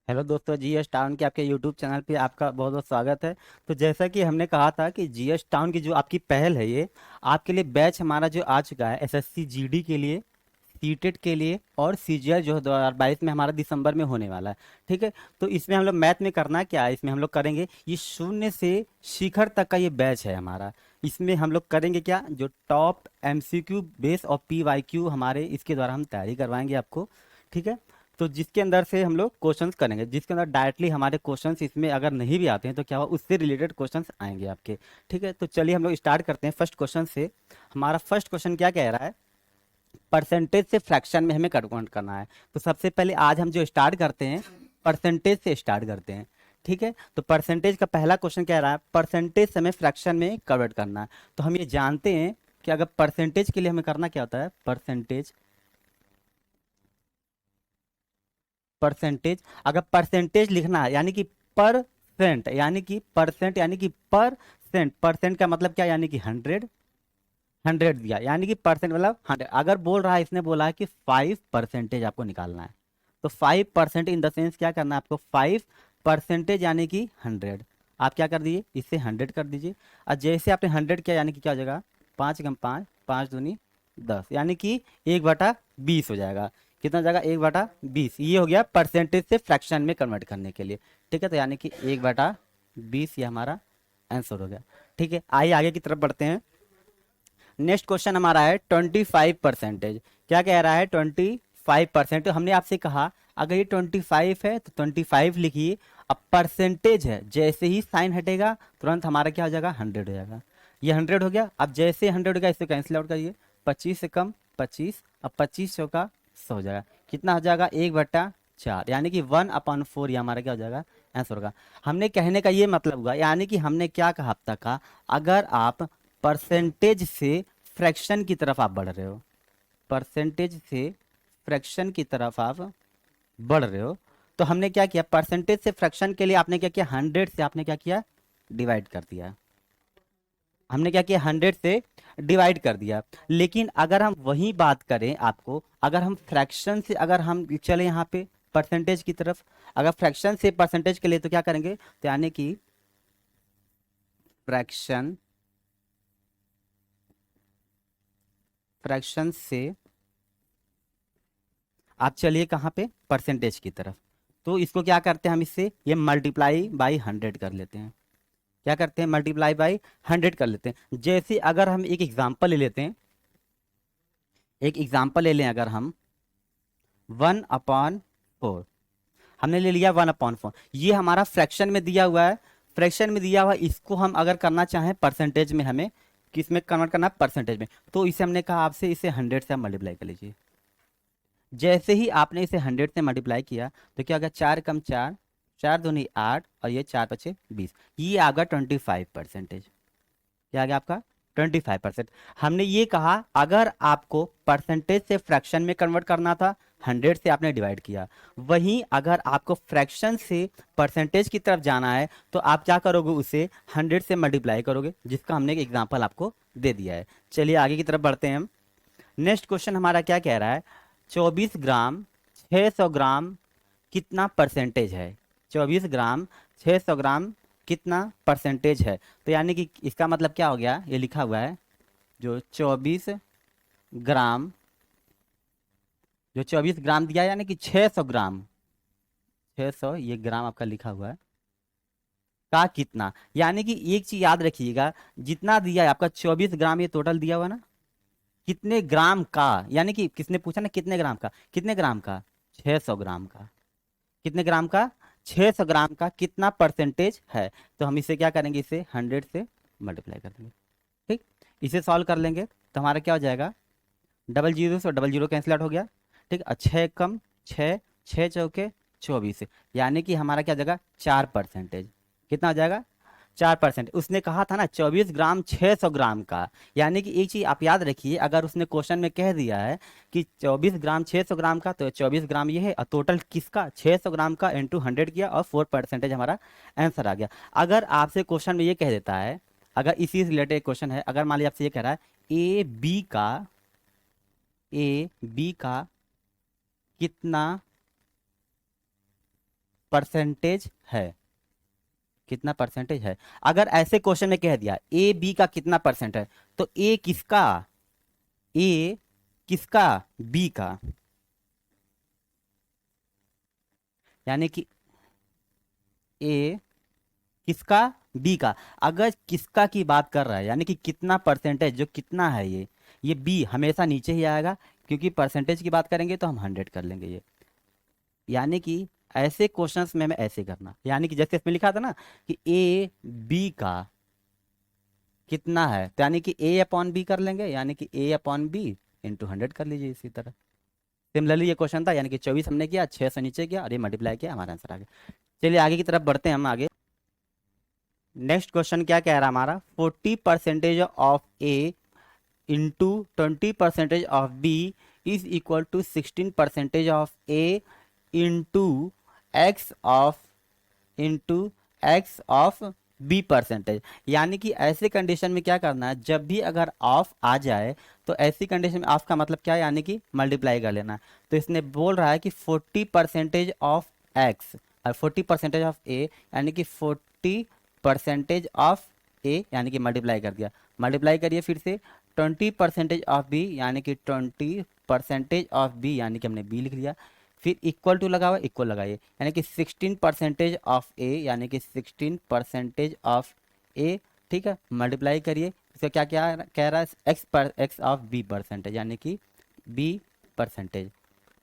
Hello दोस्तों, GS town के आपके यूट्यूब चैनल पे आपका बहुत बहुत स्वागत है। तो जैसा कि हमने कहा था कि जीएस टाउन की जो आपकी पहल है, ये आपके लिए बैच हमारा जो आ चुका है एसएससी जीडी के लिए, सीटेट के लिए और सीजीएल जो 2022 में हमारा दिसंबर में होने वाला है। ठीक है। तो इसमें हम लोग मैथ में करना क्या है, इसमें हम लोग करेंगे ये शून्य से शिखर तक का ये बैच है हमारा। इसमें हम लोग करेंगे क्या, जो टॉप एमसीक्यू बेस और पीवाईक्यू हमारे इसके द्वारा हम तैयारी करवाएंगे आपको। ठीक है। तो जिसके अंदर से हम लोग क्वेश्चंस करेंगे, जिसके अंदर डायरेक्टली हमारे क्वेश्चंस इसमें अगर नहीं भी आते हैं तो क्या हुआ, उससे रिलेटेड क्वेश्चंस आएंगे आपके। ठीक है। तो चलिए हम लोग स्टार्ट करते हैं फर्स्ट क्वेश्चन से। हमारा फर्स्ट क्वेश्चन क्या कह रहा है, परसेंटेज से फ्रैक्शन में हमें कन्वर्ट करना है। तो सबसे पहले आज हम जो स्टार्ट करते हैं, परसेंटेज से स्टार्ट करते हैं। ठीक है। तो परसेंटेज का पहला क्वेश्चन कह रहा है परसेंटेज से हमें फ्रैक्शन में कन्वर्ट करना है। तो हम ये जानते हैं कि अगर परसेंटेज के लिए हमें करना क्या होता है, परसेंटेज परसेंटेज अगर परसेंटेज लिखना है यानी कि परसेंट, यानी कि परसेंट यानी कि परसेंट, परसेंट का मतलब क्या, यानी कि 100, 100 दिया यानी कि परसेंट मतलब 100। अगर बोल रहा है, इसने बोला है कि 5% आपको निकालना है, तो 5% इन द सेंस क्या करना है आपको, 5% यानी कि 100। आप क्या कर दीजिए, इससे 100 कर दीजिए। और जैसे आपने 100 किया यानी कि क्या हो जाएगा, 5 × 5 5 दूनी 10, यानी कि 1/20 हो जाएगा। कितना हो जाएगा, 1/20। ये हो गया परसेंटेज से फ्रैक्शन में कन्वर्ट करने के लिए। ठीक है। तो यानी कि 1/20 ये हमारा आंसर हो गया। ठीक है। आइए आगे की तरफ बढ़ते हैं। नेक्स्ट क्वेश्चन हमारा है 25%। क्या कह रहा है, 25%। तो हमने आपसे कहा अगर ये 25 है तो 25 लिखिए। अब परसेंटेज है, जैसे ही साइन हटेगा तुरंत हमारा क्या हो जाएगा, 100 हो जाएगा। ये 100 हो गया। अब जैसे 100 हो गया इसको कैंसिल आउट करिए, 25 से कम 25, अब 25 का 100 हो जाएगा। कितना हो जाएगा, 1/4, यानी कि 1/4 ये हमारा क्या हो जाएगा, आंसर होगा। हमने कहने का ये मतलब हुआ, यानी कि हमने क्या कहा अब तक का, अगर आप परसेंटेज से फ्रैक्शन की तरफ आप बढ़ रहे हो, परसेंटेज से फ्रैक्शन की तरफ आप बढ़ रहे हो, तो हमने क्या किया, परसेंटेज से फ्रैक्शन के लिए आपने क्या किया, 100 से आपने क्या किया, डिवाइड कर दिया। हमने क्या किया, 100 से डिवाइड कर दिया। लेकिन अगर हम वही बात करें आपको, अगर हम फ्रैक्शन से अगर हम चले यहाँ पे परसेंटेज की तरफ, अगर फ्रैक्शन से परसेंटेज के लिए तो क्या करेंगे, तो यानी कि फ्रैक्शन, फ्रैक्शन से आप चलिए कहाँ पे, परसेंटेज की तरफ। तो इसको क्या करते हैं हम, इससे ये मल्टीप्लाई बाई 100 कर लेते हैं। क्या करते हैं, मल्टीप्लाई बाई 100 कर लेते हैं। जैसे अगर हम एक एग्जांपल ले लेते हैं, एक एग्जांपल ले लें अगर हम, 1/4 हमने ले लिया, 1/4 ये हमारा फ्रैक्शन में दिया हुआ है। फ्रैक्शन में दिया हुआ इसको हम अगर करना चाहें परसेंटेज में, हमें किस में कन्वर्ट करना है, परसेंटेज में। तो इसे हमने कहा आपसे, इसे 100 से आप मल्टीप्लाई कर लीजिए। जैसे ही आपने इसे 100 से मल्टीप्लाई किया तो क्या होगा, 4 × 4 4 दूनी 8 और ये 4 × 5 20, ये आ गया 25%। क्या आ गया आपका, 25%। हमने ये कहा अगर आपको परसेंटेज से फ्रैक्शन में कन्वर्ट करना था, 100 से आपने डिवाइड किया। वहीं अगर आपको फ्रैक्शन से परसेंटेज की तरफ जाना है तो आप क्या करोगे, उसे 100 से मल्टीप्लाई करोगे, जिसका हमने एक एग्जाम्पल आपको दे दिया है। चलिए आगे की तरफ बढ़ते हैं हम। नेक्स्ट क्वेश्चन हमारा क्या कह रहा है, 24 ग्राम 600 ग्राम कितना परसेंटेज है, 24 ग्राम 600 ग्राम कितना परसेंटेज है। तो यानी कि इसका मतलब क्या हो गया, ये लिखा हुआ है, जो 24 ग्राम, जो 24 ग्राम दिया है, यानी कि 600 ग्राम, 600 ये ग्राम आपका लिखा हुआ है, का कितना, यानी कि एक चीज याद रखिएगा, जितना दिया है आपका 24 ग्राम, ये टोटल दिया हुआ ना, कितने ग्राम का, यानी कि किसने पूछा ना कितने ग्राम का, कितने ग्राम का, 600 ग्राम का, कितने ग्राम का, 600 ग्राम का कितना परसेंटेज है। तो हम इसे क्या करेंगे, इसे 100 से मल्टीप्लाई कर देंगे। ठीक। इसे सॉल्व कर लेंगे तो हमारा क्या हो जाएगा, डबल जीरो से डबल जीरो कैंसिल आउट हो गया। ठीक। और 6 कम 6, 6 चौके 24, यानी कि हमारा क्या हो जाएगा, 4%। कितना हो जाएगा, 4%। उसने कहा था ना 24 ग्राम 600 ग्राम का, यानी कि एक चीज आप याद रखिए, अगर उसने क्वेश्चन में कह दिया है कि 24 ग्राम 600 ग्राम का, तो 24 ग्राम ये है, और टोटल किसका, 600 ग्राम का इंटू 100 किया और 4% हमारा आंसर आ गया। अगर आपसे क्वेश्चन में ये कह देता है, अगर इसी से रिलेटेड क्वेश्चन है, अगर मान लीजिए आपसे ये कह रहा है ए बी का, ए बी का कितना परसेंटेज है, कितना परसेंटेज है। अगर ऐसे क्वेश्चन में कह दिया ए बी का कितना परसेंट है, तो ए किसका बी का, यानी कि ए किसका बी का। अगर किसका की बात कर रहा है यानी कि कितना परसेंटेज, जो कितना है ये बी हमेशा नीचे ही आएगा, क्योंकि परसेंटेज की बात करेंगे तो हम 100 कर लेंगे ये। यानी कि ऐसे क्वेश्चंस में हमें ऐसे करना, यानी कि जैसे इसमें लिखा था ना कि ए बी का कितना है, तो यानी कि ए अपॉन बी कर लेंगे, यानी कि ए अपॉन बी इंटू 100 कर लीजिए इसी तरह। सिमिलरली ये क्वेश्चन था, यानी कि 24 हमने किया, 6 से नीचे किया और ये मल्टीप्लाई किया, हमारा आंसर आ गया। चलिए आगे की तरफ बढ़ते हैं हम आगे। नेक्स्ट क्वेश्चन क्या कह रहा है हमारा, 40% of a into 20% of b is equal to 16% of a into into x of b percentage. यानी कि ऐसे कंडीशन में क्या करना है, जब भी अगर ऑफ आ जाए तो ऐसी कंडीशन में ऑफ का मतलब क्या है, यानी कि मल्टीप्लाई कर लेना है। तो इसने बोल रहा है कि 40% ऑफ एक्स और 40% ऑफ ए, यानी कि 40% ऑफ ए, यानी कि मल्टीप्लाई कर दिया, मल्टीप्लाई करिए फिर से 20% ऑफ बी, यानी कि 20% ऑफ बी, यानी कि हमने बी लिख लिया, फिर इक्वल टू लगा हुआ, इक्वल लगाइए, यानी कि 16% ऑफ ए, यानी कि 16% ऑफ ए, ठीक है, मल्टीप्लाई करिए, इसका क्या क्या कह रहा है, एक्स ऑफ बी परसेंटेज, यानी कि बी परसेंटेज,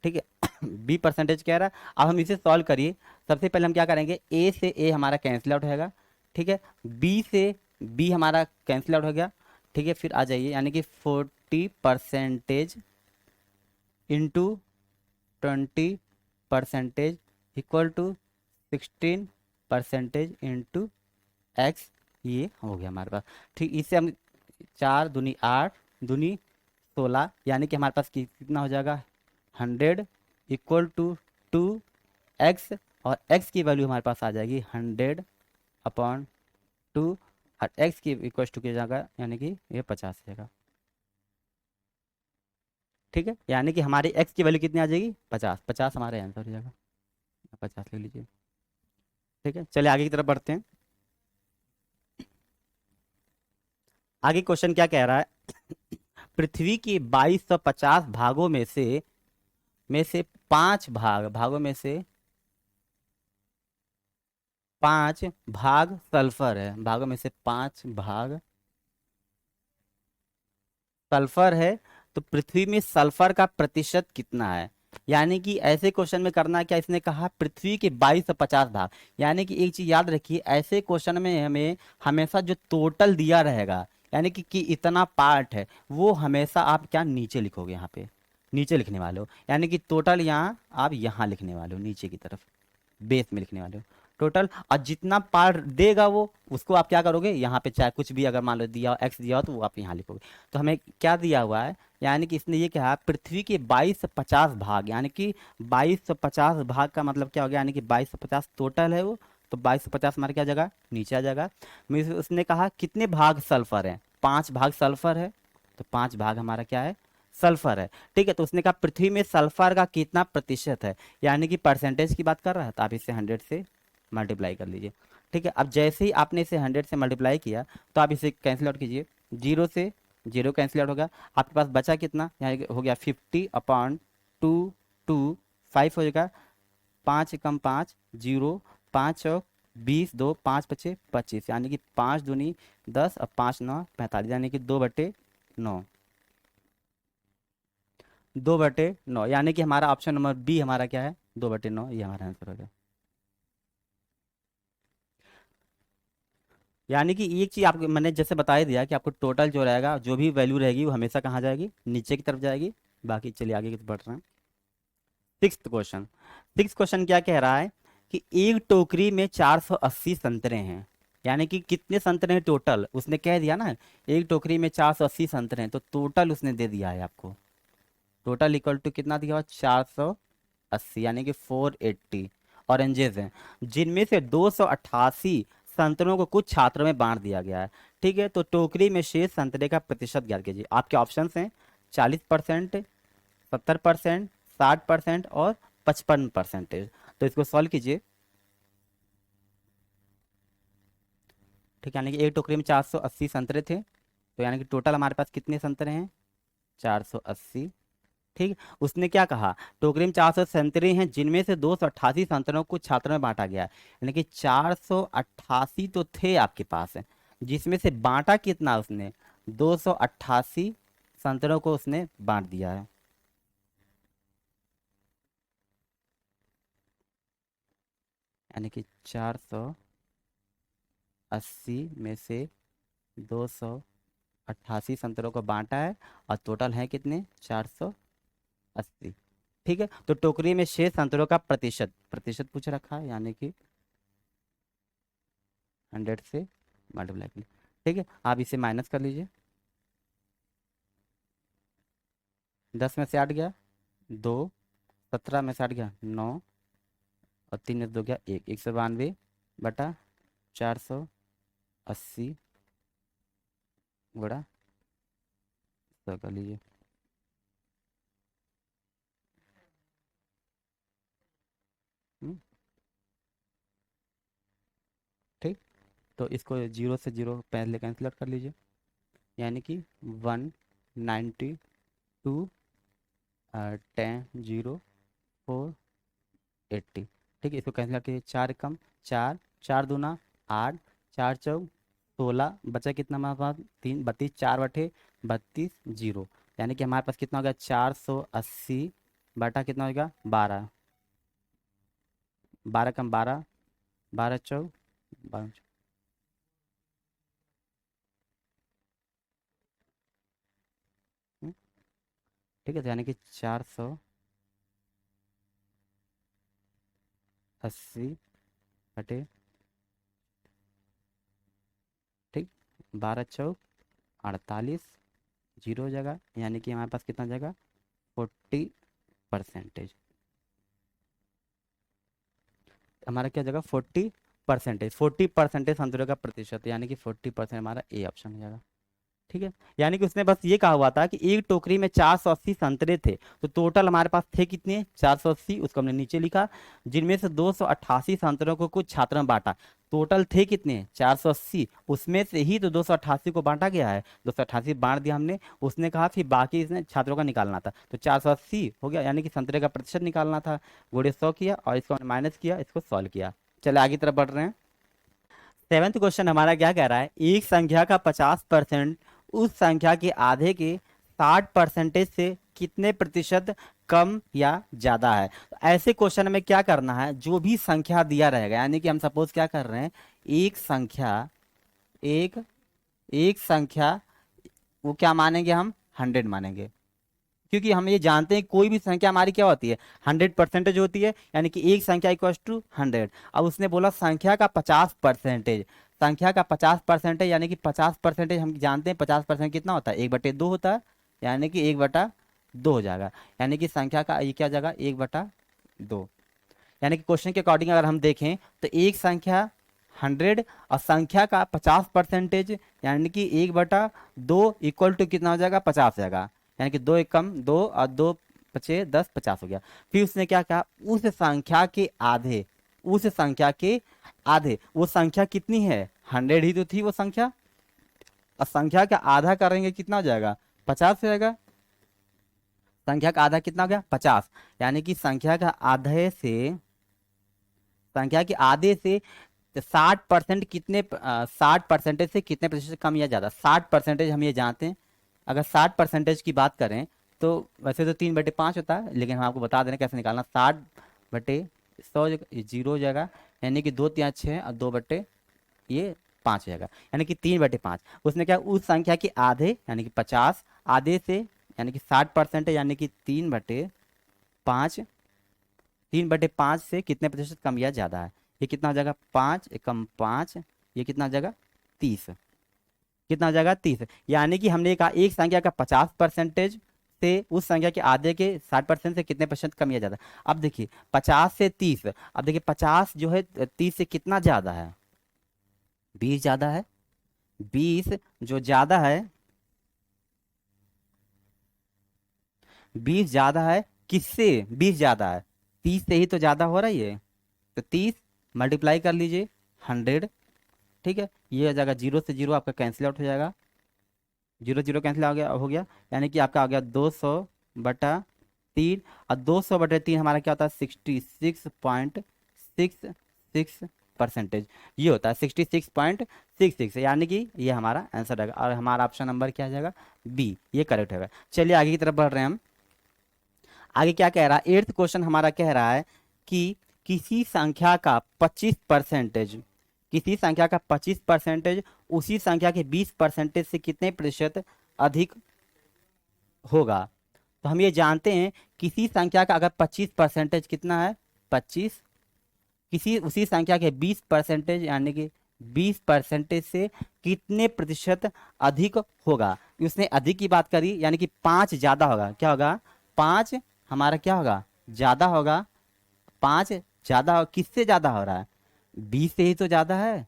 ठीक है। बी परसेंटेज कह रहा है। अब हम इसे सॉल्व करिए। सबसे पहले हम क्या करेंगे, ए से ए हमारा कैंसिल आउट होगा, ठीक है, बी से बी हमारा कैंसिल आउट हो गया, ठीक है, फिर आ जाइए, यानी कि 40% into 20% equal to 16% into x, ये हो गया हमारे पास, ठीक। इससे हम 4 दूनी 8 दूनी 16, यानी कि हमारे पास कितना हो जाएगा 100 इक्वल टू 2x, और x की वैल्यू हमारे पास आ जाएगी 100 अपॉन 2, और x की इक्वल टू किया जाएगा, यानी कि ये 50 रहेगा, ठीक है। यानी कि हमारी x की वैल्यू कितनी आ जाएगी 50, 50 हमारा आंसर हो जाएगा, 50 ले लीजिए, ठीक है। चलिए आगे की तरफ बढ़ते हैं। आगे क्वेश्चन क्या कह रहा है, पृथ्वी की 2250 भागों में से 5 भागों में से 5 भाग सल्फर है, भागों में से 5 भाग सल्फर है, तो पृथ्वी में सल्फर का प्रतिशत कितना है। यानी कि ऐसे क्वेश्चन में करना क्या, इसने कहा पृथ्वी के 2250 भाग, यानी कि एक चीज याद रखिए, ऐसे क्वेश्चन में हमें हमेशा जो टोटल दिया रहेगा, यानी कि इतना पार्ट है, वो हमेशा आप क्या नीचे लिखोगे, यहाँ पे नीचे लिखने वाले हो, यानी कि टोटल यहाँ आप यहाँ लिखने वाले हो, नीचे की तरफ बेस में लिखने वाले हो टोटल, और जितना पार्ट देगा वो उसको आप क्या करोगे, यहाँ पे चाहे कुछ भी अगर मान लो दिया हो, एक्स दिया हो, तो वो आप यहाँ लिखोगे। तो हमें क्या दिया हुआ है, यानी कि इसने ये कहा पृथ्वी के 2250 भाग, यानी कि 2250 भाग का मतलब क्या हो गया, यानी कि 2250 टोटल है वो, तो 2250 हमारे क्या जगह नीचे आ जाएगा। उसने कहा कितने भाग सल्फर है, 5 भाग सल्फर है, तो 5 भाग हमारा क्या है, सल्फर है, ठीक है। तो उसने कहा पृथ्वी में सल्फर का कितना प्रतिशत है, यानी कि परसेंटेज की बात कर रहा है, तो आप इसे 100 से मल्टीप्लाई कर लीजिए, ठीक है। अब जैसे ही आपने इसे 100 से मल्टीप्लाई किया, तो आप इसे कैंसिल आउट कीजिए, जीरो से जीरो कैंसिल आउट होगा, आपके पास बचा कितना, यानी कि हो गया 50 अपॉन 2, 2 5 हो जाएगा, 5 एकम 5 जीरो, 5 और 20, 2 5 पचे 25, यानी कि 5 दूनी 10 और 5 9 45, यानी कि 2/9, 2/9, यानी कि हमारा ऑप्शन नंबर बी हमारा क्या है, 2/9, ये हमारा आंसर हो गया। यानी कि एक चीज आपको मैंने जैसे बता ही दिया कि आपको टोटल जो रहेगा, जो भी वैल्यू रहेगी वो हमेशा कहाँ जाएगी, नीचे की तरफ जाएगी। बाकी चलिए आगे की तरफ बढ़ रहे हैं। सिक्स क्वेश्चन क्या कह रहा है कि एक टोकरी में 480 संतरे हैं, यानी कि कितने संतरे हैं टोटल, उसने कह दिया ना एक टोकरी में 480 संतरे हैं, तो टोटल उसने दे दिया है आपको, टोटल इक्वल टू कितना दिया हुआ 480, यानी कि 480 ऑरेंजेस हैं, जिनमें से 288 संतरों को कुछ छात्रों में बांट दिया गया है, ठीक है। तो टोकरी में शेष संतरे का प्रतिशत ज्ञात कीजिए। आपके ऑप्शंस हैं 40%, 70%, 60% और 55%। तो इसको सॉल्व कीजिए। ठीक है, यानी कि एक टोकरी में 480 संतरे थे, तो यानी कि टोटल हमारे पास कितने संतरे हैं, 480। ठीक, उसने क्या कहा, टोकरी में 400 संतरे हैं जिनमें से 288 संतरों को छात्रों में बांटा गया है, यानी कि 488 तो थे आपके पास, जिसमें से बांटा कितना उसने, 288 संतरों को उसने बांट दिया है। यानी कि 480 में से 288 संतरों को बांटा है, और टोटल है कितने, 480। ठीक है, तो टोकरी में शेष संतरों का प्रतिशत, प्रतिशत पूछ रखा है, यानी कि 100 से मल्टीप्लाई कर, ठीक है, आप इसे माइनस कर लीजिए। 10 में से 8 गया 2, 17 में से 8 गया 9, और 3 में से 2 गया 1, 192 बटा 480 गुणा 100 कर लीजिए। हम्म, ठीक, तो इसको जीरो से जीरो पहले कैंसिल कर लीजिए, यानी कि 192 10 0 4 80। ठीक है, इसको कैंसिल करके 4 कम 4, 4 दूना 8, 4 चौक 16, बचा कितना हमारे पास 3, 32, 4 बटे 32 जीरो, यानी कि हमारे पास कितना हो गया 480 बटा कितना हो गया 12, 12 कम 12, 12 चौक 12, ठीक है, तो यानी कि 480 बटे, ठीक, 12 चौक 48 जीरो जगह, यानी कि हमारे पास कितना जगह 40%, हमारा क्या जगह 40%, 40% संतुलन का प्रतिशत, यानी कि 40% हमारा ए ऑप्शन हो जाएगा। ठीक है, यानी कि उसने बस ये कहा हुआ था कि एक टोकरी में 480 संतरे थे, तो टोटल हमारे पास थे कितने 480, उसको हमने नीचे लिखा, जिनमें से 288 संतरों को कुछ छात्रों में बांटा, टोटल थे कितने 480, उसमें से ही तो 288 को बांटा गया है, 288 बांट दिया हमने, उसने कहा फिर बाकी इसने छात्रों का निकालना था, तो 480 हो गया, यानी कि संतरे का प्रतिशत निकालना था, गुणे 100 किया और इसको माइनस किया, इसको सॉल्व किया। चले आगे तरफ बढ़ रहे हैं। सेवेंथ क्वेश्चन हमारा क्या कह रहा है, एक संख्या का 50% उस संख्या के आधे के 60% से कितने प्रतिशत कम या ज्यादा है। तो ऐसे क्वेश्चन में क्या करना है, जो भी संख्या दिया रहेगा, यानी कि हम सपोज क्या कर रहे हैं, एक संख्या, एक एक संख्या, वो क्या मानेंगे हम 100 मानेंगे, क्योंकि हम ये जानते हैं कोई भी संख्या हमारी क्या होती है 100% होती है, यानी कि एक संख्या इक्वल टू 100। अब उसने बोला संख्या का 50%, संख्या का 50%, यानी कि 50% हम जानते हैं 50% कितना होता है 1/2 होता है, यानी कि 1/2 हो जाएगा, यानी कि संख्या का ये क्या जाएगा 1/2, यानी कि क्वेश्चन के अकॉर्डिंग अगर हम देखें तो एक संख्या 100 और संख्या का 50%, यानी कि 1/2 इक्वल टू कितना हो जाएगा 50 हो जाएगा, यानी कि 2 एक कम 2 और 2 बचे 10, 50 हो गया। फिर उसने क्या कहा, उस संख्या के आधे, उस संख्या के आधे, वो संख्या कितनी है 100 ही तो थी वो संख्या, और संख्या का आधा करेंगे कितना हो जाएगा 50 हो जाएगा, संख्या का आधा कितना हो गया 50, यानी कि संख्या का आधे से, संख्या के आधे से 60% कितने 60% से कितने प्रतिशत कम या ज्यादा, 60% हम ये जानते हैं, अगर 60% की बात करें तो वैसे तो 3/5 होता है, लेकिन हम आपको बता दे रहे हैं कैसे निकालना, 60/100 जीरो हो जाएगा, यानी कि 2 3 6 और 2 ये 5 हो जाएगा, यानी कि 3/5। उसने क्या उस संख्या के आधे यानी कि 50 आधे से, यानी कि 60% यानी कि 3/5, 3/5 से कितने प्रतिशत कम या ज्यादा है, ये कितना हो जाएगा 5 एकम 5, ये कितना हो जाएगा 30, कितना हो जाएगा 30, यानी कि हमने कहा एक संख्या का 50% से उस संख्या के आधे के 60% से कितने प्रतिशत कम या ज्यादा। अब देखिए 50 से 30, अब देखिए 50 जो है 30 से कितना ज्यादा है, 20 ज्यादा है, 20 जो ज्यादा है, 20 ज्यादा है किससे, 20 ज्यादा है 30 से ही तो ज्यादा हो रहा है ये, तो 30 मल्टीप्लाई कर लीजिए 100, ठीक है, ये हो जाएगा 0 से 0 आपका कैंसिल आउट हो जाएगा, 0 0 कैंसिल हो गया यानी कि आपका आ गया 200/3, और 200/3 हमारा क्या होता है 66.66%, ये होता है 66.66, यानी कि ये हमारा आंसर रहेगा, और हमारा ऑप्शन नंबर क्या आ जाएगा बी, ये करेक्ट होगा। चलिए आगे की तरफ बढ़ रहे हैं हम। आगे क्या कह रहा है, 8th क्वेश्चन हमारा कह रहा है कि किसी संख्या का 25%, किसी संख्या का 25% उसी संख्या के 20% से कितने प्रतिशत अधिक होगा। तो हम ये जानते हैं किसी संख्या का अगर 25% कितना है 25, किसी उसी संख्या के 20% यानी कि 20% से कितने प्रतिशत अधिक होगा। उसने अधिक की बात करी यानी कि 5 ज्यादा होगा, क्या होगा 5 हमारा क्या होगा ज्यादा होगा, 5 ज्यादा किससे ज्यादा हो रहा है 20 से ही तो ज्यादा है,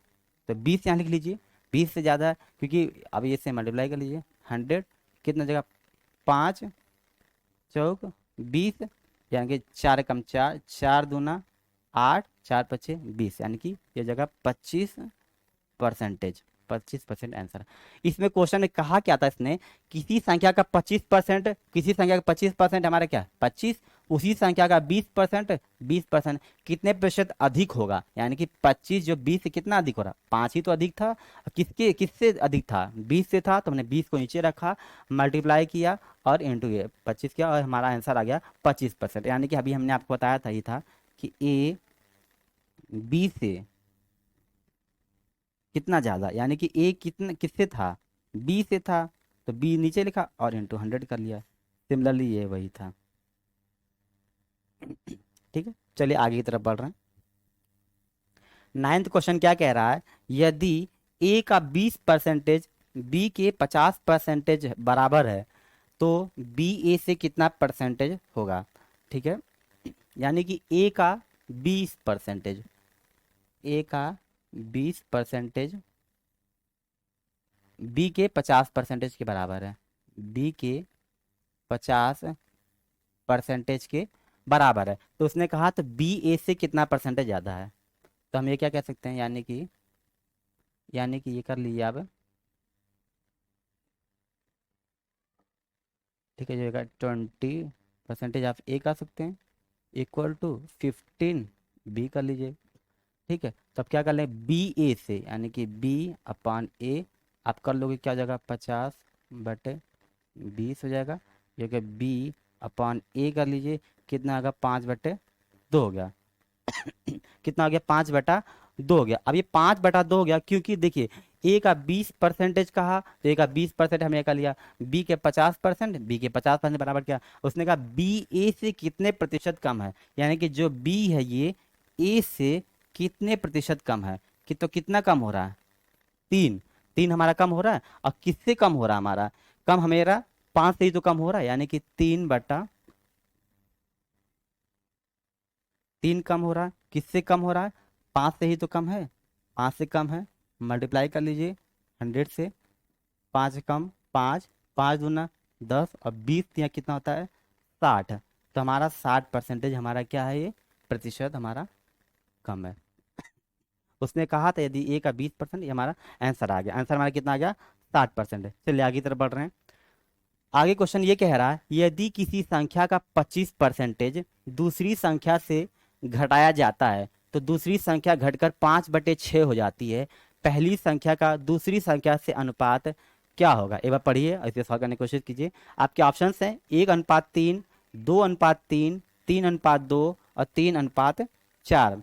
तो 20 यहाँ लिख लीजिए, 20 से ज्यादा है, क्योंकि अब ये से मल्टीप्लाई कर लीजिए 100 कितना जगह 5 चौक 20, यानी कि 4 कम 4, 4 दूना 8, 4 पचे 20, यानी कि ये जगह 25%, 25% आंसर। इसमें क्वेश्चन ने कहा क्या था, इसने किसी संख्या का 25%, किसी संख्या का 25% हमारा क्या 25, उसी संख्या का 20%, 20% कितने प्रतिशत अधिक होगा, यानी कि 25 जो 20 से कितना अधिक हो रहा 5 ही तो अधिक था, किसके किससे अधिक था 20 से था, तो हमने 20 को नीचे रखा, मल्टीप्लाई किया और इंटू ये 25 किया, और हमारा आंसर आ गया 25%। यानी कि अभी हमने आपको बताया था, ये था कि ए बी से कितना ज्यादा, यानी कि ए कितना किससे था बी से था, तो बी नीचे लिखा और इंटू 100 कर लिया, सिमिलरली ये वही था। ठीक है, चलिए आगे की तरफ बढ़ रहे हैं। 9th क्वेश्चन क्या कह रहा है, यदि ए का 20% बी के 50% बराबर है तो बी ए से कितना परसेंटेज होगा। ठीक है, यानी कि ए का 20%, ए का 20% बी के 50% के बराबर है, बी के 50% के बराबर है, तो उसने कहा तो बी ए से कितना परसेंटेज ज़्यादा है। तो हम ये क्या कह सकते हैं, यानी कि ये कर लीजिए आप, ठीक है, जो 20% आप ए कर सकते हैं इक्वल टू 15 बी कर लीजिए। ठीक है, तो अब क्या कर लें बी ए से, यानी कि बी अपान ए आप कर लोगे, क्या हो जाएगा 50/20 हो जाएगा, जो कि बी अपान ए कर लीजिए, कितना आएगा 5/2 हो गया। कितना हो गया 5/2 हो गया। अब ये 5/2 हो गया क्योंकि देखिए ए का 20% कहा, तो ए का 20% हमने क्या लिया, बी के 50%, बी के 50% बराबर क्या, उसने कहा बी ए से कितने प्रतिशत कम है, यानी कि जो बी है ये ए से कितने प्रतिशत कम है, कि तो कितना कम हो रहा है 3, 3 हमारा कम हो रहा है, और किससे कम हो रहा है हमारा कम, हमेरा 5 से ही तो कम हो रहा है, यानी कि 3/3 कम हो रहा है, किससे कम हो रहा है 5 से ही तो कम है, 5 से कम है, मल्टीप्लाई कर लीजिए 100 से, 5 कम 5, 5 दूना 10 और 20 यहाँ कितना होता है 60, तो हमारा 60% हमारा क्या है, ये प्रतिशत हमारा कम है। उसने कहा था यदि ए का 20%, ये हमारा आंसर आ गया, आंसर हमारा कितना आ गया 60% है। चलिए आगे की तरफ बढ़ रहे हैं। आगे क्वेश्चन ये कह रहा है यदि किसी संख्या का 25% दूसरी संख्या से घटाया जाता है तो दूसरी संख्या घटकर 5/6 हो जाती है, पहली संख्या का दूसरी संख्या से अनुपात क्या होगा। एक बार पढ़िए इसे सॉल्व करने की कोशिश कीजिए। आपके ऑप्शंस हैं 1:3, 2:3, 3:2 और 3:4।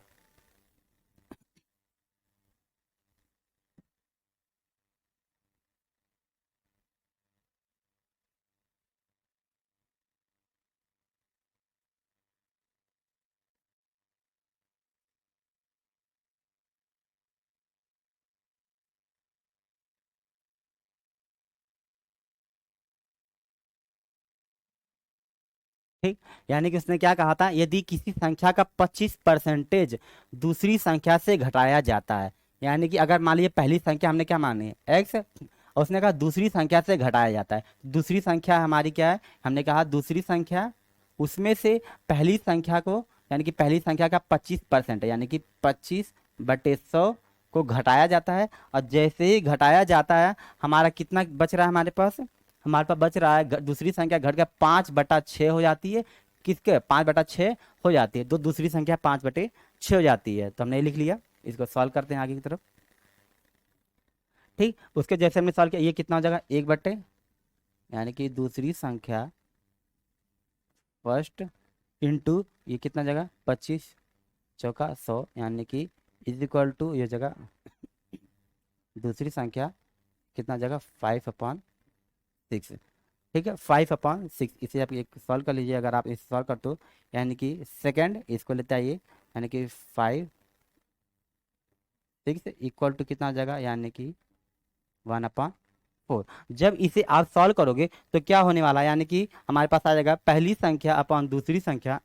ठीक, यानी कि उसने क्या कहा था, यदि किसी संख्या का 25% दूसरी संख्या से घटाया जाता है, यानी कि अगर मान लीजिए पहली संख्या हमने क्या मानी है एक्स, और उसने कहा दूसरी संख्या से घटाया जाता है, दूसरी संख्या हमारी क्या है, हमने कहा दूसरी संख्या उसमें से पहली संख्या को, यानी कि पहली संख्या का 25% है, यानी कि 25/100 को घटाया जाता है, और जैसे ही घटाया जाता है हमारा कितना बच रहा है हमारे पास बच रहा है दूसरी संख्या घट कर 5/6 हो जाती है। किसके 5/6 हो जाती है, तो दूसरी संख्या 5/6 हो जाती है। तो हमने ये लिख लिया। इसको सॉल्व करते हैं आगे की तरफ। ठीक, उसके जैसे हमने सॉल्व किया, ये कितना हो जाएगा 1/, यानी कि दूसरी संख्या फर्स्ट इंटू ये कितना जगह 25 चौका 100, यानी कि इज इक्वल टू ये जगह दूसरी संख्या कितना जगह 5/6। ठीक है, 5/6 इसे आप एक सॉल्व कर लीजिए। अगर आप इसे सॉल्व करते हो यानी कि सेकंड इसको लेते आइए, यानी कि 5/6 इक्वल टू कितना आ जाएगा, यानी कि 1/4। जब इसे आप सॉल्व करोगे तो क्या होने वाला है, यानी कि हमारे पास आ जाएगा पहली संख्या अपॉन दूसरी संख्या,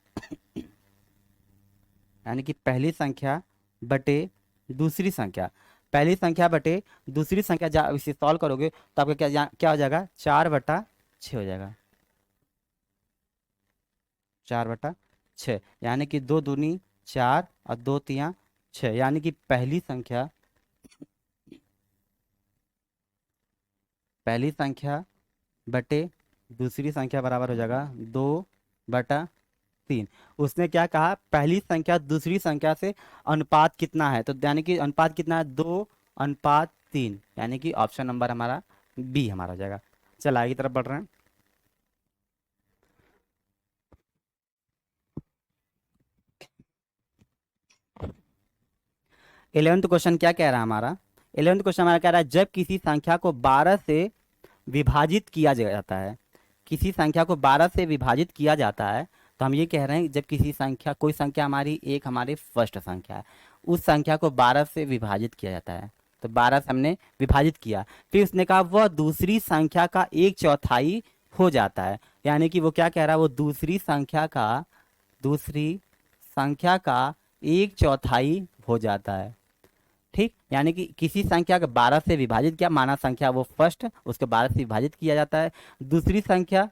यानी कि पहली संख्या बटे दूसरी संख्या, पहली संख्या बटे दूसरी संख्या। जब इसे सॉल्व करोगे तो आपका क्या हो जाएगा 4/6 हो जाएगा, 4/6, यानी कि 2 दूनी 4 और 2 तिया 6, यानी कि पहली संख्या बटे दूसरी संख्या बराबर हो जाएगा 2/3। उसने क्या कहा, पहली संख्या दूसरी संख्या से अनुपात कितना है, तो यानी कि अनुपात कितना है 2/3, यानी कि ऑप्शन नंबर हमारा बी हमारा हो जाएगा। चल आगे की तरफ बढ़ रहे हैं। 11th क्वेश्चन क्या कह रहा है हमारा, 11th क्वेश्चन हमारा कह रहा है जब किसी संख्या को 12 से विभाजित किया जाता है, किसी संख्या को 12 से विभाजित किया जाता है, तो हम ये कह रहे हैं जब किसी संख्या कोई संख्या हमारी एक हमारी फर्स्ट संख्या है, उस संख्या को 12 से विभाजित किया जाता है, तो 12 से हमने विभाजित किया, फिर उसने कहा वह दूसरी संख्या का 1/4 हो जाता है, यानी कि वो क्या कह रहा है, वो दूसरी संख्या का 1/4 हो जाता है। ठीक, यानी कि किसी संख्या को 12 से विभाजित किया, माना संख्या वो फर्स्ट, उसको 12 से विभाजित किया जाता है, दूसरी संख्या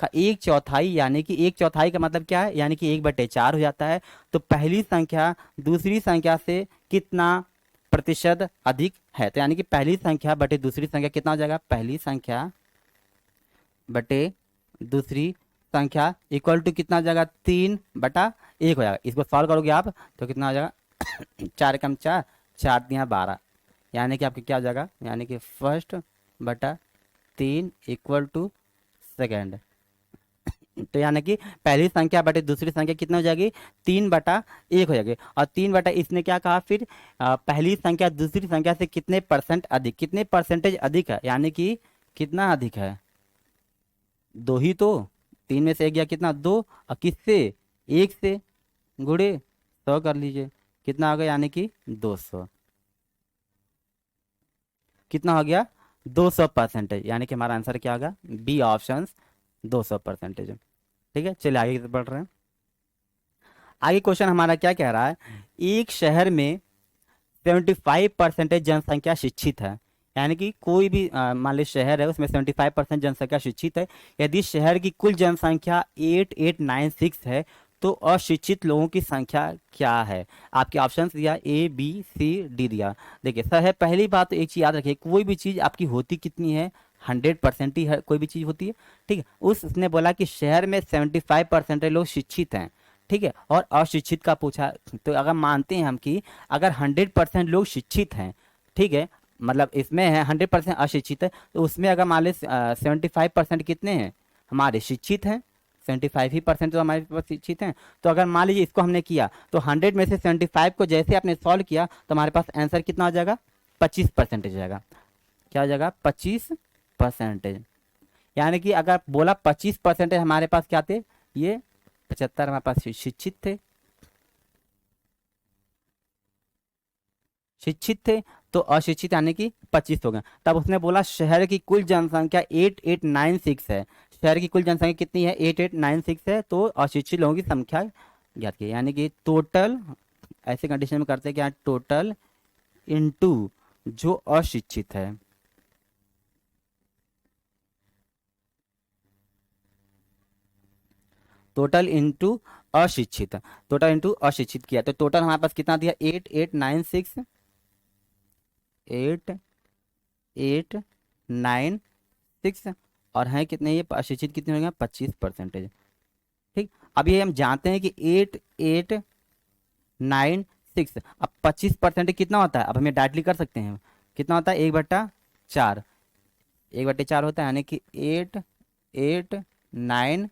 का 1/4, यानी कि 1/4 का मतलब क्या है, यानी कि 1/4 हो जाता है। तो पहली संख्या दूसरी संख्या से कितना प्रतिशत अधिक है, तो यानी कि पहली संख्या बटे दूसरी संख्या कितना हो जाएगा, पहली संख्या बटे दूसरी संख्या इक्वल टू कितना हो जाएगा 3/1 हो जाएगा। इसको सॉल्व करोगे आप तो कितना हो जाएगा 4 कम 4, 4 दिया 12, यानी कि आपका क्या हो जाएगा, यानी कि फर्स्ट/3 इक्वल टू सेकेंड। तो यानी कि पहली संख्या बटे दूसरी संख्या कितना हो जाएगी 3/1 हो जाएगी। और 3 इसने क्या कहा फिर, पहली संख्या दूसरी संख्या से कितने परसेंटेज अधिक है, यानी कि कितना अधिक है, 2 ही तो, 3 में से 1 गया कितना 2, और किससे 1 से गुणे 100 कर लीजिए, कितना हो गया, यानी कि 200, कितना हो गया 200%, यानी कि हमारा आंसर क्या होगा बी ऑप्शन 200%। ठीक है, चलिए आगे बढ़ रहे हैं। आगे क्वेश्चन हमारा क्या कह रहा है, एक शहर में 75% जनसंख्या शिक्षित है, यानी कि कोई भी मान लीजिए शहर है उसमें 75% जनसंख्या शिक्षित है। यदि शहर की कुल जनसंख्या 8896 है तो अशिक्षित लोगों की संख्या क्या है। आपके ऑप्शन दिया A B C D दिया। देखिए सर है, पहली बात तो एक चीज याद रखिए, कोई भी चीज आपकी होती कितनी है 100% ही है, कोई भी चीज होती है। ठीक है, उसने बोला कि शहर में 75% लोग शिक्षित हैं, ठीक है, और अशिक्षित का पूछा, तो अगर मानते हैं हम कि अगर 100% लोग शिक्षित हैं, ठीक है, मतलब इसमें है 100% अशिक्षित है, तो उसमें अगर मान लीजिए 75% कितने हैं हमारे शिक्षित हैं, 75% तो हमारे पास शिक्षित हैं। तो अगर मान लीजिए इसको हमने किया तो 100 में से 75 को जैसे आपने सॉल्व किया तो हमारे पास आंसर कितना हो जाएगा 25% हो जाएगा। क्या हो जाएगा 25%, यानी कि अगर बोला 25% हमारे पास क्या थे, ये 75 हमारे पास शिक्षित थे, तो अशिक्षित यानी कि 25 हो गए। तब उसने बोला शहर की कुल जनसंख्या 8896 है, शहर की कुल जनसंख्या कितनी है 8896 है, तो अशिक्षित लोगों की संख्या ज्ञात की, यानी कि टोटल, ऐसे कंडीशन में करते हैं क्या, टोटल इनटू जो अशिक्षित है, टोटल इंटू अशिक्षित, टोटल इंटू अशिक्षित किया, तो टोटल हमारे पास कितना दिया 8896 8 8 9 6 और हैं कितने, ये अशिक्षित कितने हो गए, 25%। ठीक, अब ये हम जानते हैं कि 8 8 9 6, अब 25% कितना होता है, अब हम ये डायरेक्टली कर सकते हैं, कितना होता है, 1/4, 1/4 होता है, यानी कि 8 8 9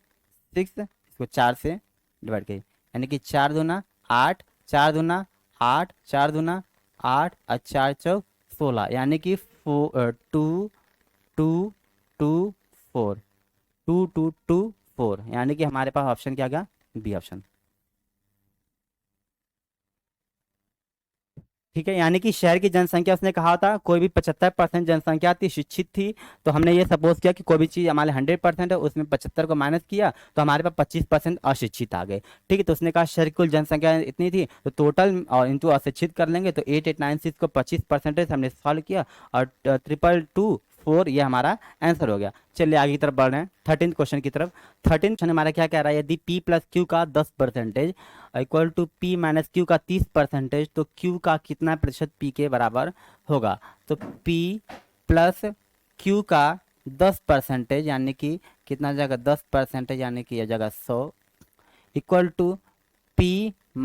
6, इसको 4 से डिवाइड करिए, यानी कि 4×2 = 8, 4×2 = 8, 4×2 = 8 और 4×4 = 16, यानी कि 2 2 2 4, 2 2 2 4, यानी कि हमारे पास ऑप्शन क्या आ गया, बी ऑप्शन। ठीक है, यानी कि शहर की जनसंख्या, उसने कहा था कोई भी 75% जनसंख्या थी शिक्षित थी, तो हमने ये सपोज किया कि कोई भी चीज़ हमारे 100% है, उसमें 75 को माइनस किया तो हमारे पास 25% अशिक्षित आ गए। ठीक है, तो उसने कहा शहर की कुल जनसंख्या इतनी थी, तो टोटल और इंटू अशिक्षित कर लेंगे, तो 8896 को 25% हमने सॉल्व किया और 222 4 ये हमारा आंसर हो गया। चलिए आगे की तरफ बढ़ रहे हैं 13th क्वेश्चन की तरफ। 13th क्वेश्चन हमारा क्या कह रहा है, यदि p + q का 10% इक्वल टू p - q का 30%, तो q का कितना प्रतिशत p के बराबर होगा। तो p + q का 10% यानी कि कितना जगह 10%, यानी कि यह जगह 100 इक्वल टू p -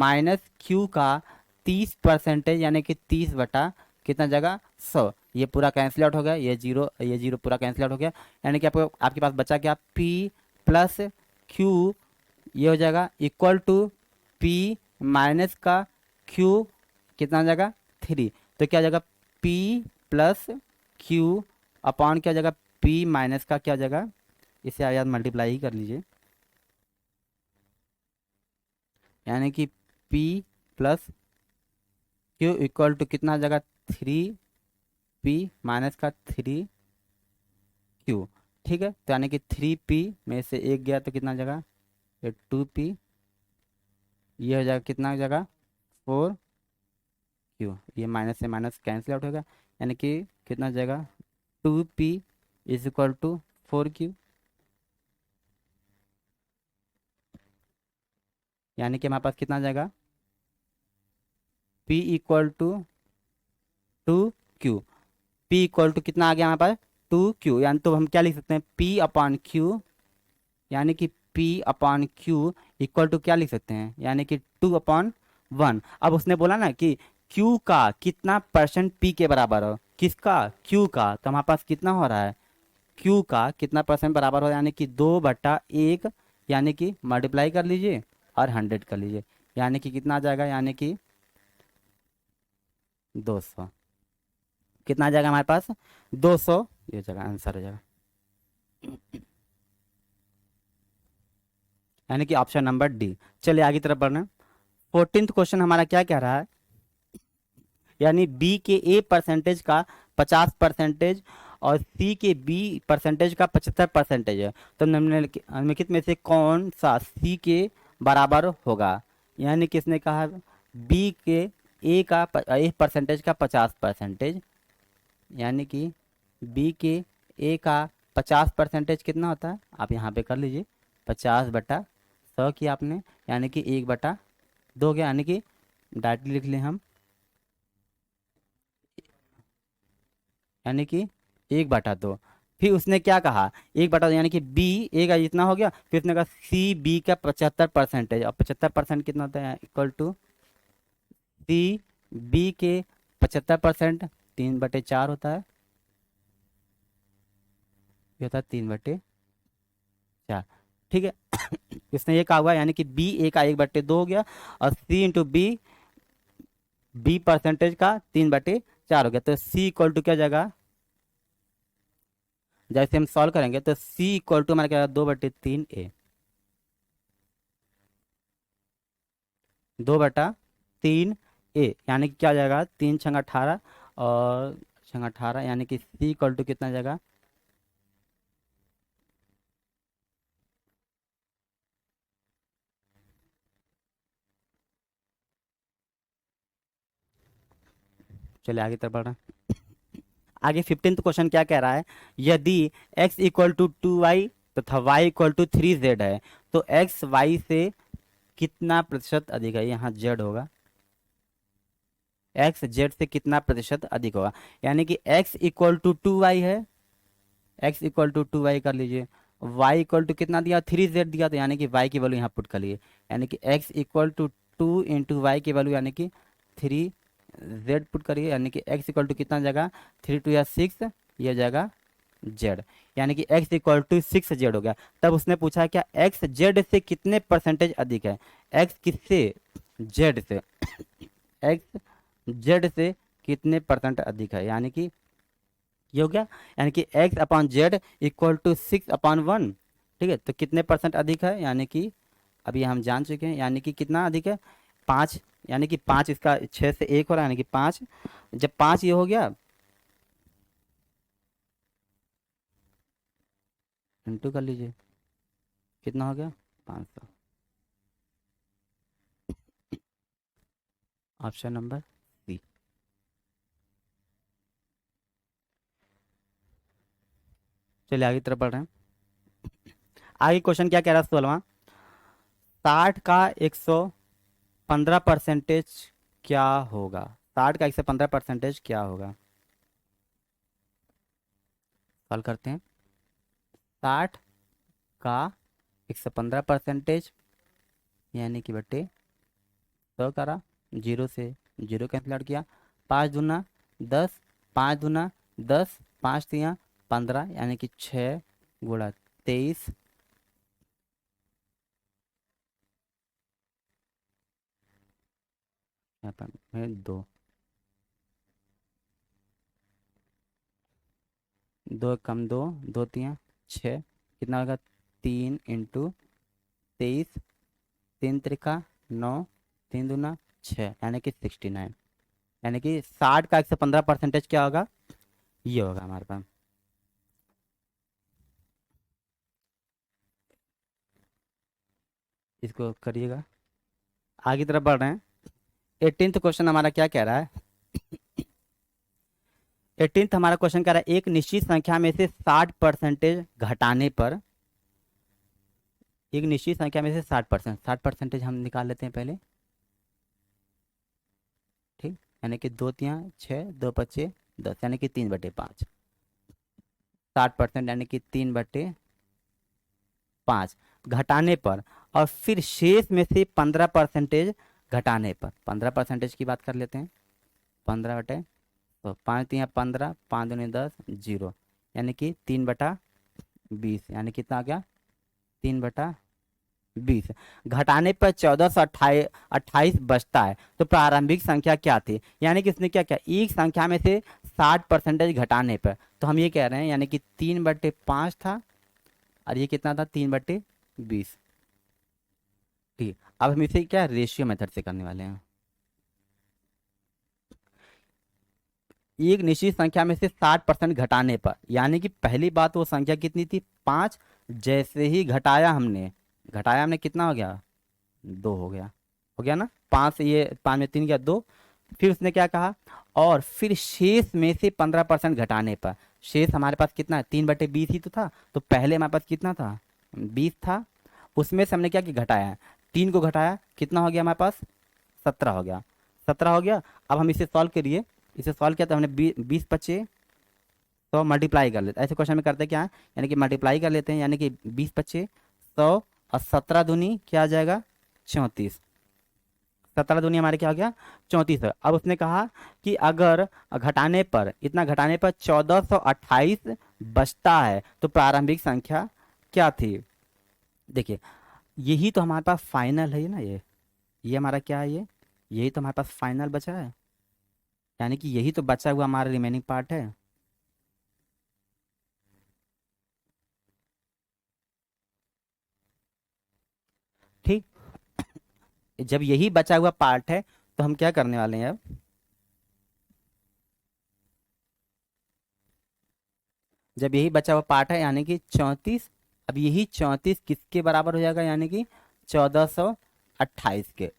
q का 30% यानी कि 30 बटा कितना जगह 100, ये पूरा कैंसिल आउट हो गया, ये जीरो पूरा कैंसिल आउट हो गया, यानी कि आपको आपके पास बचा क्या, p + q, ये हो जाएगा इक्वल टू p माइनस का q कितना जगह 3, तो क्या जगह p + q अपॉन क्या जगह p माइनस का क्या जगह, इसे याद मल्टीप्लाई ही कर लीजिए, यानी कि p + q इक्वल टू कितना जगह 3p माइनस का 3q। ठीक है, तो यानी कि 3p में से एक गया तो कितना जगह, ये 2p, ये हो जाएगा कितना जगह 4q, ये माइनस से माइनस कैंसिल आउट होगा, यानी कि कितना जगह 2p = 4q, यानी कि हमारे पास कितना जाएगा, p = 2q, p = कितना आ गया हमारे पास 2q, यानी तो हम क्या लिख सकते हैं, p/q, यानी कि p/q इक्वल टू क्या लिख सकते हैं, यानी कि 2/1। अब उसने बोला ना कि q का कितना परसेंट p के बराबर हो, किसका, q का, तो हमारे पास कितना हो रहा है, q का कितना परसेंट बराबर हो, यानी कि 2/1, यानी कि मल्टीप्लाई कर लीजिए और 100 कर लीजिए, यानी कि कितना आ जाएगा, यानी कि 200, कितना आ जाएगा हमारे पास 200, ये जगह आंसर हो जाएगा, यानी कि ऑप्शन नंबर डी। चलिए आगे तरफ बढ़ना। 14th क्वेश्चन हमारा क्या कह रहा है, यानी बी के ए परसेंटेज का 50% और सी के बी परसेंटेज का 75% है, तो निम्नलिखित में से कौन सा सी के बराबर होगा, यानी किसने कहा बी के ए परसेंटेज का 50%, यानी कि बी के ए का 50% कितना होता है, आप यहाँ पे कर लीजिए, 50/100 किया आपने, यानी कि 1/2 गया, यानी कि डायरेक्टली लिख लें हम, यानी कि 1/2। फिर उसने क्या कहा, 1/2 यानी कि बी ए का जितना हो गया, फिर उसने कहा सी बी का 75%, और 75% कितना होता है, इक्वल टू सी बी के 75% 3/4 होता है, ये होता है 3/4। ठीक है, इसने ये कहा हुआ है, यानी कि बी ए का 1/2 हो गया और सी इंटू बी, बी परसेंटेज का 3/4 हो गया, तो सी इक्वल टू क्या जाएगा, जैसे हम सॉल्व करेंगे तो सी इक्वल टू हमारा क्या होगा, 2/3 ए, 2/3 ए, यानी कि क्या हो जाएगा, 3×18 और 18, यानी कि सी इक्वल टू कितना जाएगा, चलिए आगे तरफ बढ़ना। आगे 15th क्वेश्चन क्या कह रहा है, यदि x = 2y तथा y = 3z है, तो x y से कितना प्रतिशत अधिक है, यहाँ z होगा, एक्स जेड से कितना प्रतिशत अधिक होगा, यानी कि x इक्वल टू 2y है, x इक्वल टू 2y कर लीजिए, y इक्वल टू कितना दिया 3z दिया, तो यानी कि y की वैल्यू यहाँ पुट कर लिए, यानी कि x equal to 2 into y की वैल्यू यानी कि 3z पुट करिए, यानी कि x इक्वल टू कितना जगह 3 2 या 6, ये जगह z, यानी कि x इक्वल टू 6z हो गया। तब उसने पूछा क्या x z से कितने परसेंटेज अधिक है, x किससे z से x z से कितने परसेंट अधिक है, यानी कि ये हो गया, यानी कि x upon z equal to 6/1, ठीक है, तो कितने परसेंट अधिक है, यानी कि अभी हम जान चुके हैं, यानी कि कितना अधिक है 5, यानी कि 5 इसका 6 से 1 हो रहा है, यानी कि 5, जब 5 ये हो गया इंटू कर लीजिए, कितना हो गया 500, ऑप्शन नंबर सी। चलिए आगे तरफ बढ़ रहे हैं। आगे क्वेश्चन क्या कह रहा है 16वां, 60 का 115% क्या होगा, 60 का 115% क्या होगा, सॉल्व करते हैं। 60 का 115% यानी कि बट्टे 100 करा, जीरो से जीरो कैंसिल आउट किया, 5 दूना 10, 5 दूना 10, 5 तिया 15, यानी कि 6 गुणा 23, यहाँ पर में 2, 2 कम 2, 2 तिया 6, कितना होगा 3 इंटू 23, 3 त्रिका 9, 3 दूना 6, यानी कि 69, यानी कि 60 का 115% क्या होगा, ये होगा हमारे पास। इसको करिएगा, आगे तरफ बढ़ रहे हैं। 18th क्वेश्चन हमारा क्या कह रहा है, 18th हमारा क्वेश्चन कह रहा है एक निश्चित संख्या में से 60% घटाने पर, एक निश्चित संख्या में से 60% हम निकाल लेते हैं पहले, ठीक, यानी कि 2 तिया 6, 2 पच्चे 10, यानी कि 3/5, 60% यानी कि 3/5 घटाने पर, और फिर शेष में से 15% घटाने पर, 15% की बात कर लेते हैं, 15 बटे तो 5 तिया 15, 5 दूनी 10, 0, यानी कि 3/20, यानी कितना आ गया 3/20, घटाने पर 1428 बचता है, तो प्रारंभिक संख्या क्या थी, यानी कि इसने क्या किया एक संख्या में से 60% घटाने पर, तो हम ये कह रहे हैं यानी कि 3/5 था, और ये कितना था 3/20, ठीक। अब हम इसे क्या रेशियो मेथड से करने वाले हैं, एक निश्चित संख्या में से 60% घटाने पर, यानी कि पहली बात वो संख्या कितनी थी 5, जैसे ही घटाया हमने कितना हो गया 2 हो गया ना, 5 से ये 5 में 3 गया 2, फिर उसने क्या कहा और फिर शेष में से 15% घटाने पर, शेष हमारे पास कितना है 3/20 ही तो था, तो पहले हमारे पास कितना था 20 था, उसमें से हमने क्या कि घटाया 3 को घटाया, कितना हो गया हमारे पास 17 हो गया, 17 हो गया। अब हम इसे सॉल्व करिए, इसे सॉल्व किया तो हमने 20 पच्चे तो मल्टीप्लाई कर लेते, ऐसे क्वेश्चन में करते क्या है यानी कि मल्टीप्लाई कर लेते हैं, यानी कि 20 पच्चे 100 और 17 दूनी क्या आ जाएगा 34, 17 दूनी हमारे क्या हो गया 34 है। अब उसने कहा कि अगर घटाने पर इतना घटाने पर 1428 बचता है, तो प्रारंभिक संख्या क्या थी, देखिए यही तो हमारे पास फाइनल है ना, ये हमारा क्या है, ये यही तो हमारे पास फाइनल बचा है, यानी कि यही तो बचा हुआ हमारा रिमेनिंग पार्ट है, ठीक। जब यही बचा हुआ पार्ट है तो हम क्या करने वाले हैं, अब जब यही बचा हुआ पार्ट है यानी कि 34, अब यही 34 किसके बराबर हो जाएगा, यानी कि 1428 के,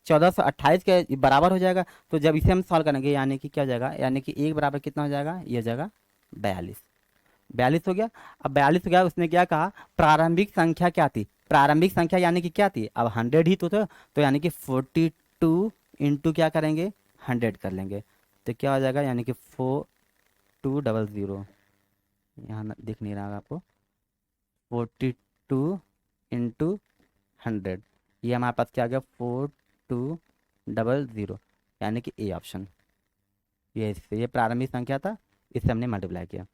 1428 के बराबर हो जाएगा, तो जब इसे हम सॉल्व करेंगे यानी कि क्या हो जाएगा, यानी कि एक बराबर कितना हो जाएगा, ये हो जाएगा 42, 42 हो गया। अब 42 हो गया, उसने क्या कहा प्रारंभिक संख्या क्या थी, प्रारंभिक संख्या यानी कि क्या थी, अब 100 ही तो था, तो यानी कि 42 इंटू क्या करेंगे 100 कर लेंगे तो क्या हो जाएगा, यानी कि 4200, यहाँ दिख नहीं रहा आपको, 42 × 100, ये हमारे पास क्या आ गया 4200, यानी कि ए ऑप्शन। ये प्रारंभिक संख्या था, इससे हमने मल्टीप्लाई किया।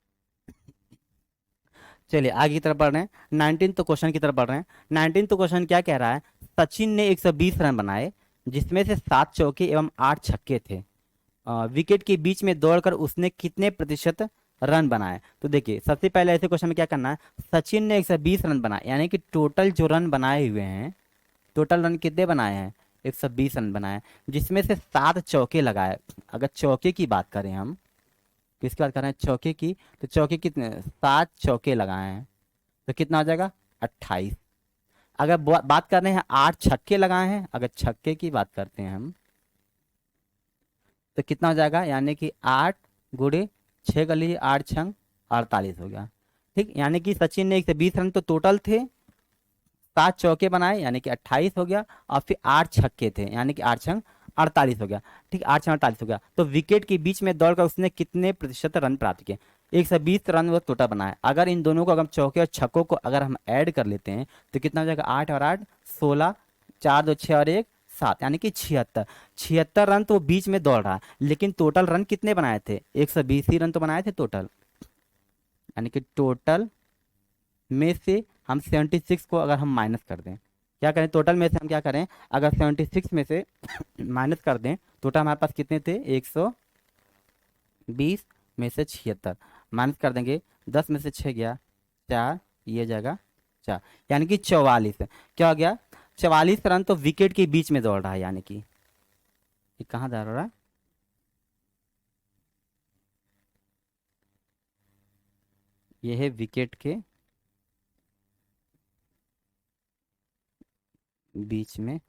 चलिए आगे की तरफ बढ़ रहे हैं, 19 तो क्वेश्चन की तरफ बढ़ रहे हैं। 19 तो क्वेश्चन क्या कह रहा है, सचिन ने 120 रन बनाए जिसमें से 7 चौके एवं 8 छक्के थे। विकेट के बीच में दौड़कर उसने कितने प्रतिशत रन बनाए। तो देखिए सबसे पहले ऐसे क्वेश्चन में क्या करना है, सचिन ने 120 रन बनाए, यानी कि टोटल जो रन बनाए हुए हैं, टोटल रन कितने बनाए हैं, 120 रन बनाए, जिसमें से 7 चौके लगाए। अगर चौके की बात करें हम, किसकी बात कर रहे हैं, चौके की, तो चौके कितने, 7 चौके लगाए हैं तो कितना हो जाएगा 28। अगर बात कर रहे हैं 8 छक्के लगाए हैं, अगर छक्के की बात करते हैं हम तो कितना हो जाएगा, यानी कि 8 गुड़े 6 कर लीजिए, 8 छंग 48 हो गया। ठीक, यानी कि सचिन ने 120 रन तो टोटल थे, 7 चौके बनाए यानी कि 28 हो गया, और फिर 8 छक्के थे यानी कि 8 छंग 48 हो गया। ठीक, 8 छंग 48 हो गया। तो विकेट के बीच में दौड़कर उसने कितने प्रतिशत रन प्राप्त किए, 120 रन वो टोटल बनाए। अगर इन दोनों को, अगर चौके और छक्कों को अगर हम ऐड कर लेते हैं तो कितना हो जाएगा, 8 और 8 16, 4 2 6 और 1 7, यानी कि 76 रन तो बीच में दौड़ रहा है, लेकिन टोटल रन कितने बनाए थे, 120 ही रन तो बनाए थे टोटल, यानी कि टोटल में से हम 76 को अगर हम माइनस कर दें, क्या करें, टोटल में से हम क्या करें, अगर 76 में से माइनस कर दें, टोटल हमारे पास कितने थे, 120 में से 76 माइनस कर देंगे, 10 में से 6 गया 4, ये जाएगा 4, यानी कि 44। क्या हो गया, 44 रन तो विकेट के बीच में दौड़ रहा है, यानी कि ये कहाँ दौड़ रहा है, ये है विकेट के बीच में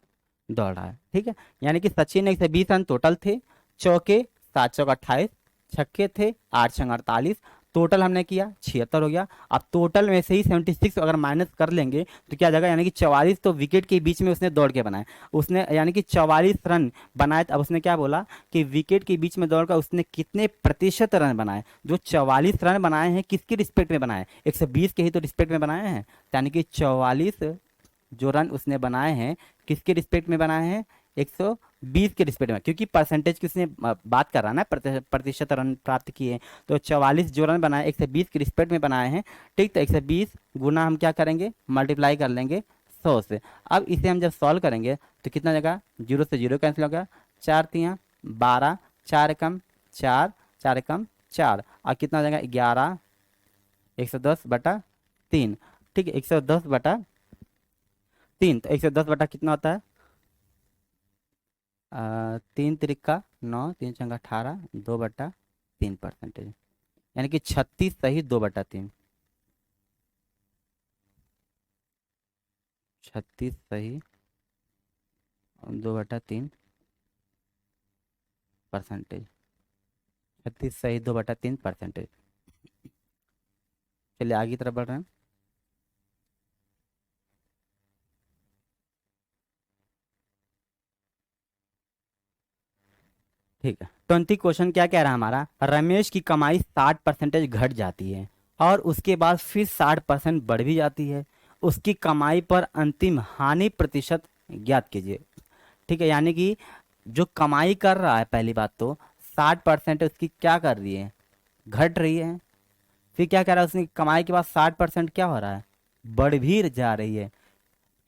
दौड़ रहा है। ठीक है, यानी कि सचिन ने 120 रन टोटल थे, चौके 7 चौक 28, छक्के थे 8 छंग 48, टोटल हमने किया 76 हो गया। अब टोटल में से ही 76 अगर माइनस कर लेंगे तो क्या जाएगा, यानी कि 44 तो विकेट के बीच में उसने दौड़ के बनाए, उसने यानी कि 44 रन बनाए। अब उसने क्या बोला कि विकेट के बीच में दौड़कर उसने कितने प्रतिशत रन बनाए, जो 44 रन बनाए हैं किसके रिस्पेक्ट में बनाए, 120 के ही तो रिस्पेक्ट में बनाए हैं, यानी कि 44 जो रन उसने बनाए हैं किसके रिस्पेक्ट में बनाए हैं, 120 के रिस्पेक्ट में, क्योंकि परसेंटेज की उसने बात कर रहा है ना, प्रतिशत रन प्राप्त किए, तो 44 जो रन बनाए 120 के रिस्पेक्ट में बनाए हैं। ठीक, तो 120 गुना हम क्या करेंगे, मल्टीप्लाई कर लेंगे 100 से। अब इसे हम जब सॉल्व करेंगे तो कितना जगह, 0 से 0 कैंसिल होगा, 4 3 12, 4 एकम 4, 4 एकम 4, और कितना हो जाएगा 11, 110/3। ठीक है, 110/3, तो 110 कितना होता है, 3 त्रिका 9, 3 चंगा 18, 2/3%, यानी कि 36 सही 2/3, 36 सही 2/3%, 36 सही 2/3%। चलिए आगे की तरफ बढ़ रहे हैं। ठीक है, 20 क्वेश्चन क्या कह रहा है हमारा, रमेश की कमाई 60% घट जाती है और उसके बाद फिर 60% बढ़ भी जाती है, उसकी कमाई पर अंतिम हानि प्रतिशत ज्ञात कीजिए। ठीक है, यानी कि जो कमाई कर रहा है, पहली बात तो 60% उसकी क्या कर रही है, घट रही है, फिर क्या कह रहा है, उसकी कमाई के बाद 60% क्या हो रहा है, बढ़ भी जा रही है।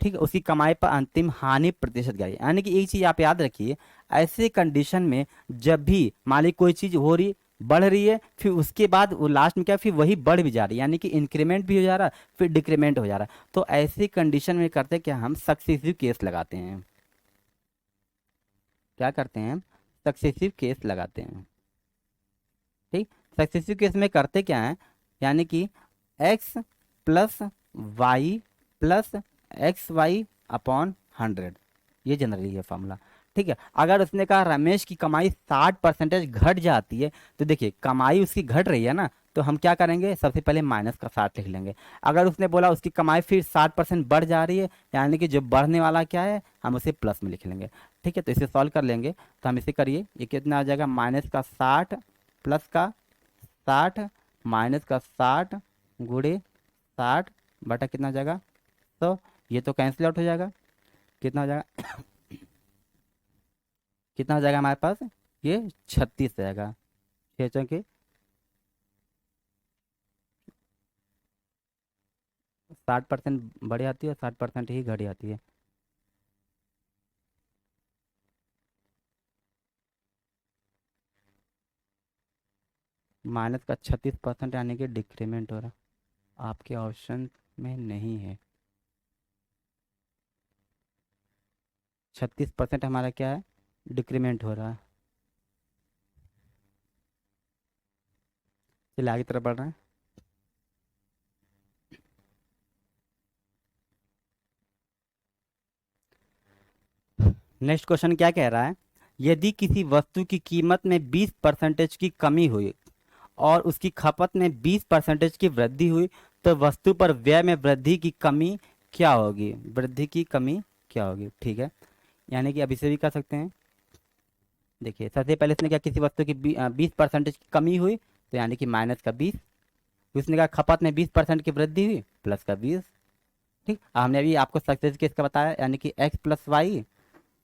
ठीक है, उसकी कमाई पर अंतिम हानि प्रतिशत क्या है, यानी कि एक चीज आप याद रखिए, ऐसे कंडीशन में जब भी मान ली कोई चीज हो रही, बढ़ रही है, फिर उसके बाद वो लास्ट में क्या, फिर वही बढ़ भी जा रही है, यानी कि इंक्रीमेंट भी हो जा रहा है फिर डिक्रीमेंट हो जा रहा है, तो ऐसी कंडीशन में करते क्या, हम सक्सेसिव केस लगाते हैं। क्या करते हैं, सक्सेसिव केस लगाते हैं। ठीक, सक्सेसिव केस में करते क्या है, यानी कि x plus y plus XY/100, ये जनरली है फॉर्मूला। ठीक है, अगर उसने कहा रमेश की कमाई 60% घट जाती है, तो देखिए कमाई उसकी घट रही है ना, तो हम क्या करेंगे, सबसे पहले माइनस का 60 लिख लेंगे। अगर उसने बोला उसकी कमाई फिर 60% बढ़ जा रही है, यानी कि जो बढ़ने वाला क्या है, हम उसे प्लस में लिख लेंगे। ठीक है, तो इसे सॉल्व कर लेंगे। तो हम इसे करिए, ये कितना आ जाएगा, माइनस का 60 प्लस का 60 माइनस का 60 गुणे 60 बटा कितना हो जाएगा, तो ये तो कैंसिल आउट हो जाएगा। कितना हो जाएगा, कितना हो जाएगा हमारे पास, ये 36 रहेगा। 6 चौके 60% बढ़ी आती है और 60% ही घटी आती है। माइनस का 36% यानी कि डिक्रीमेंट हो रहा, आपके ऑप्शन में नहीं है। 36% हमारा क्या है, डिक्रीमेंट हो रहा है। चलिए आगे तरफ बढ़ रहे हैं। नेक्स्ट क्वेश्चन क्या कह रहा है, यदि किसी वस्तु की कीमत में 20% की कमी हुई और उसकी खपत में 20% की वृद्धि हुई, तो वस्तु पर व्यय में वृद्धि की कमी क्या होगी, वृद्धि की कमी क्या होगी। ठीक है, यानी कि अब इसे भी कर सकते हैं। देखिए सबसे पहले इसने क्या, किसी वस्तु की 20% की कमी हुई, तो यानी कि माइनस का 20। उसने कहा खपत में 20% की वृद्धि हुई, प्लस का 20। ठीक, हमने अभी आपको सक्सेस केस का बताया, यानी कि x plus y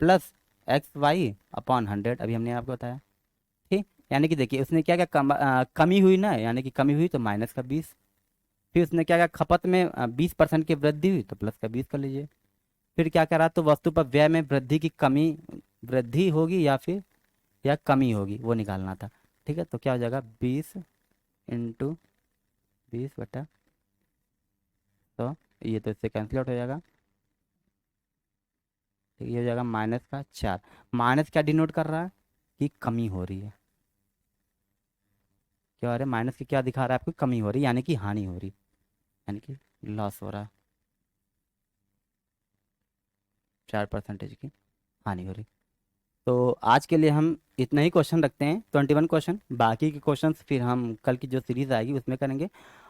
plus x y upon 100, अभी हमने आपको बताया। ठीक, यानी कि देखिए उसने क्या क्या कमी हुई ना, यानी कि कमी हुई तो माइनस का 20। फिर उसने क्या क्या, खपत में 20% की वृद्धि हुई तो प्लस का 20 कर लीजिए। फिर क्या करा, तो वस्तु पर व्यय में वृद्धि की कमी, वृद्धि होगी या फिर या कमी होगी, वो निकालना था। ठीक है, तो क्या हो जाएगा, 20 × 20 बटा, तो ये तो इससे कैंसिल आउट हो जाएगा। ठीक, ये हो जाएगा माइनस का 4। माइनस क्या डिनोट कर रहा है, कि कमी हो रही है। क्या हो रहा है, माइनस की क्या दिखा रहा है आपको, कमी हो रही है, यानी कि हानि हो रही, यानी कि लॉस हो रहा है, 4% की हानि हो रही। तो आज के लिए हम इतना ही क्वेश्चन रखते हैं, 21 क्वेश्चन। बाकी के क्वेश्चंस फिर हम कल की जो सीरीज आएगी उसमें करेंगे।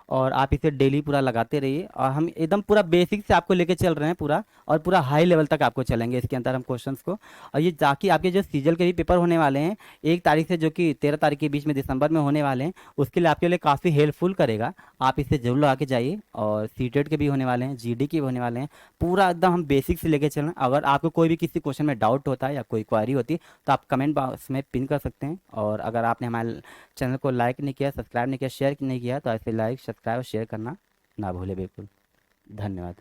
और आप इसे डेली पूरा लगाते रहिए, और हम एकदम पूरा बेसिक से आपको लेके चल रहे हैं पूरा, और पूरा हाई लेवल तक आपको चलेंगे इसके अंदर हम क्वेश्चंस को। और ये ताकि आपके जो सीजल के भी पेपर होने वाले हैं 1 तारीख से, जो कि 13 तारीख के बीच में दिसंबर में होने वाले हैं, उसके लिए आपके लिए काफ़ी हेल्पफुल करेगा। आप इसे जरूर लगा के जाइए। और सीटेट के भी होने वाले हैं, जीडी के भी होने वाले हैं, पूरा एकदम हम बेसिक से लेके चल रहे हैं। अगर आपको कोई भी किसी क्वेश्चन में डाउट होता है या कोई क्वारी होती है, तो आप कमेंट बॉक्स में पिन कर सकते हैं। और अगर आपने हमारे चैनल को लाइक नहीं किया, सब्सक्राइब नहीं किया, शेयर नहीं किया, तो ऐसे लाइक सब्सक्राइब और शेयर करना ना भूले बिल्कुल। धन्यवाद।